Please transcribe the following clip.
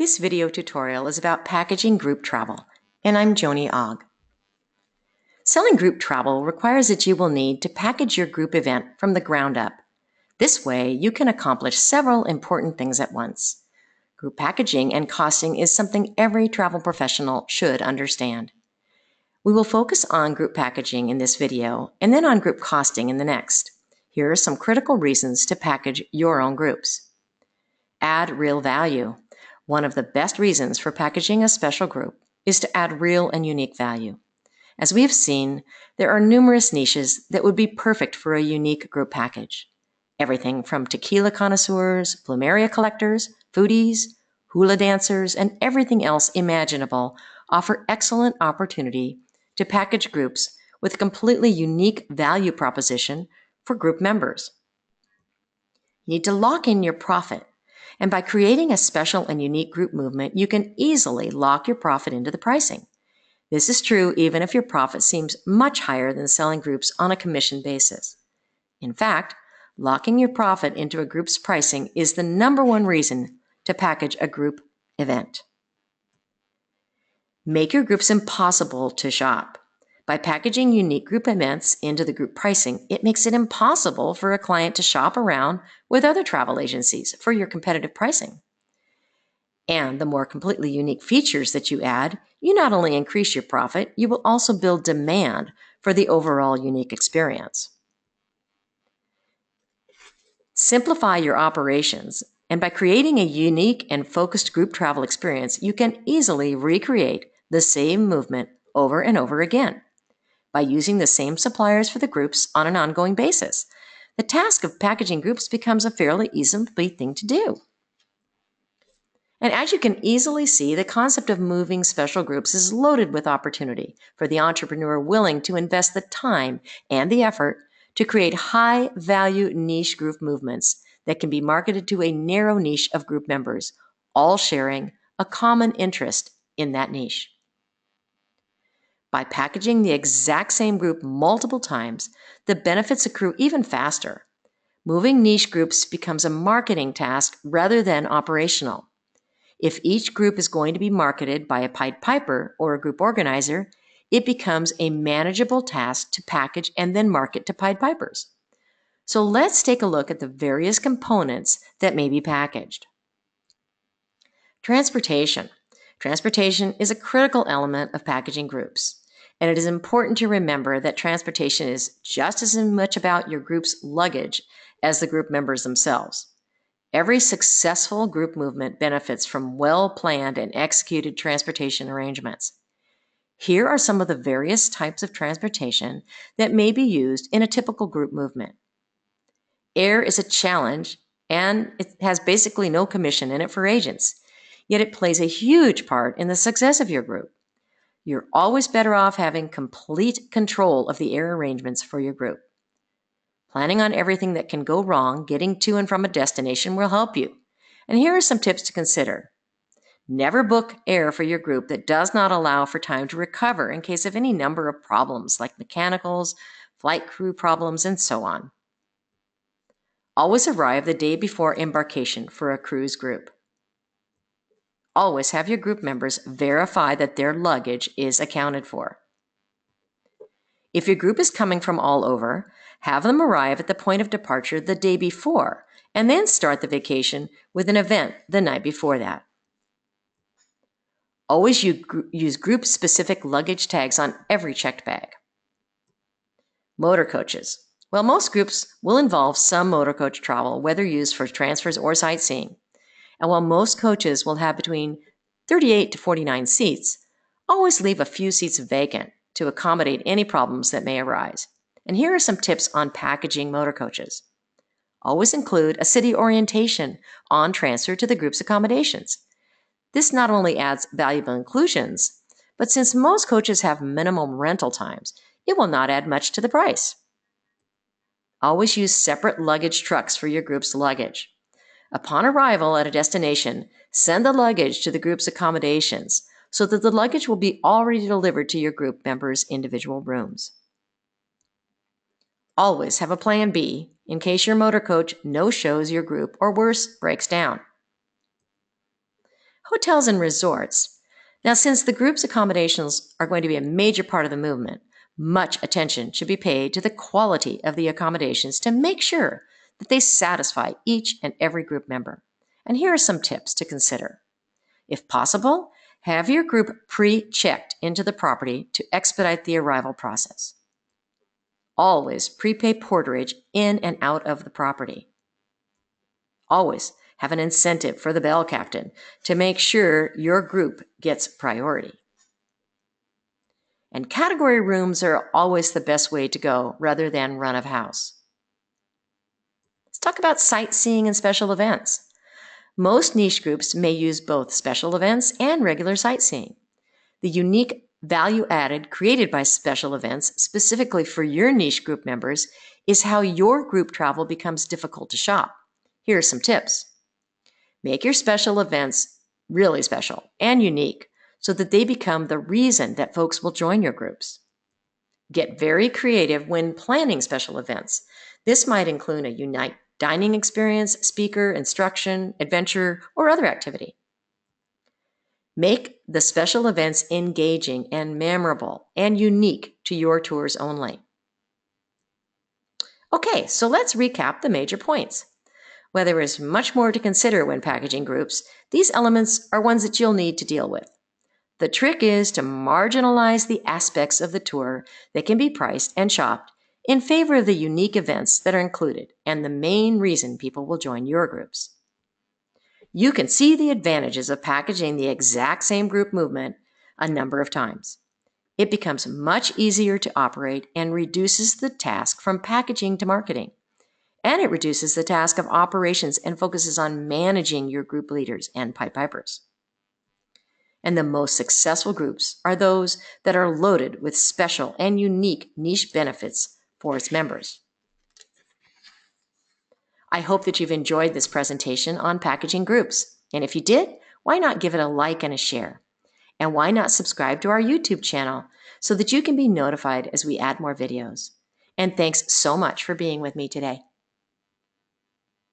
This video tutorial is about packaging group travel, and I'm Joni Ogg. Selling group travel requires that you will need to package your group event from the ground up. This way, you can accomplish several important things at once. Group packaging and costing is something every travel professional should understand. We will focus on group packaging in this video and then on group costing in the next. Here are some critical reasons to package your own groups. Add real value. One of the best reasons for packaging a special group is to add real and unique value. As we have seen, there are numerous niches that would be perfect for a unique group package. Everything from tequila connoisseurs, plumeria collectors, foodies, hula dancers, and everything else imaginable offer excellent opportunity to package groups with a completely unique value proposition for group members. You need to lock in your profit. And by creating a special and unique group movement, you can easily lock your profit into the pricing. This is true even if your profit seems much higher than selling groups on a commission basis. In fact, locking your profit into a group's pricing is the #1 reason to package a group event. Make your groups impossible to shop. By packaging unique group events into the group pricing, it makes it impossible for a client to shop around with other travel agencies for your competitive pricing. And the more completely unique features that you add, you not only increase your profit, you will also build demand for the overall unique experience. Simplify your operations, and by creating a unique and focused group travel experience, you can easily recreate the same movement over and over again by using the same suppliers for the groups on an ongoing basis. The task of packaging groups becomes a fairly easy thing to do. And as you can easily see, the concept of moving special groups is loaded with opportunity for the entrepreneur willing to invest the time and the effort to create high-value niche group movements that can be marketed to a narrow niche of group members, all sharing a common interest in that niche. By packaging the exact same group multiple times, the benefits accrue even faster. Moving niche groups becomes a marketing task rather than operational. If each group is going to be marketed by a Pied Piper or a group organizer, it becomes a manageable task to package and then market to Pied Pipers. So let's take a look at the various components that may be packaged. Transportation. Transportation is a critical element of packaging groups. And it is important to remember that transportation is just as much about your group's luggage as the group members themselves. Every successful group movement benefits from well-planned and executed transportation arrangements. Here are some of the various types of transportation that may be used in a typical group movement. Air is a challenge, and it has basically no commission in it for agents, yet it plays a huge part in the success of your group. You're always better off having complete control of the air arrangements for your group. Planning on everything that can go wrong getting to and from a destination will help you. And here are some tips to consider. Never book air for your group that does not allow for time to recover in case of any number of problems like mechanicals, flight crew problems, and so on. Always arrive the day before embarkation for a cruise group. Always have your group members verify that their luggage is accounted for. If your group is coming from all over, have them arrive at the point of departure the day before, and then start the vacation with an event the night before that. Always use group-specific luggage tags on every checked bag. Motor coaches. Well, most groups will involve some motor coach travel, whether used for transfers or sightseeing. And while most coaches will have between 38 to 49 seats, always leave a few seats vacant to accommodate any problems that may arise. And here are some tips on packaging motor coaches. Always include a city orientation on transfer to the group's accommodations. This not only adds valuable inclusions, but since most coaches have minimum rental times, it will not add much to the price. Always use separate luggage trucks for your group's luggage. Upon arrival at a destination, send the luggage to the group's accommodations so that the luggage will be already delivered to your group members' individual rooms. Always have a plan B in case your motor coach no-shows your group or worse, breaks down. Hotels and resorts. Now, since the group's accommodations are going to be a major part of the movement, much attention should be paid to the quality of the accommodations to make sure that they satisfy each and every group member. And here are some tips to consider. If possible, have your group pre-checked into the property to expedite the arrival process. Always prepay porterage in and out of the property. Always have an incentive for the bell captain to make sure your group gets priority. And category rooms are always the best way to go rather than run of house. Let's talk about sightseeing and special events. Most niche groups may use both special events and regular sightseeing. The unique value added created by special events specifically for your niche group members is how your group travel becomes difficult to shop. Here are some tips. Make your special events really special and unique so that they become the reason that folks will join your groups. Get very creative when planning special events. This might include a unique dining experience, speaker, instruction, adventure, or other activity. Make the special events engaging and memorable and unique to your tours only. Okay, so let's recap the major points. While there is much more to consider when packaging groups, these elements are ones that you'll need to deal with. The trick is to marginalize the aspects of the tour that can be priced and shopped in favor of the unique events that are included and the main reason people will join your groups. You can see the advantages of packaging the exact same group movement a number of times. It becomes much easier to operate and reduces the task from packaging to marketing. And it reduces the task of operations and focuses on managing your group leaders and Pied Pipers. And the most successful groups are those that are loaded with special and unique niche benefits for its members. I hope that you've enjoyed this presentation on packaging groups. And if you did, why not give it a like and a share? And why not subscribe to our YouTube channel so that you can be notified as we add more videos? And thanks so much for being with me today.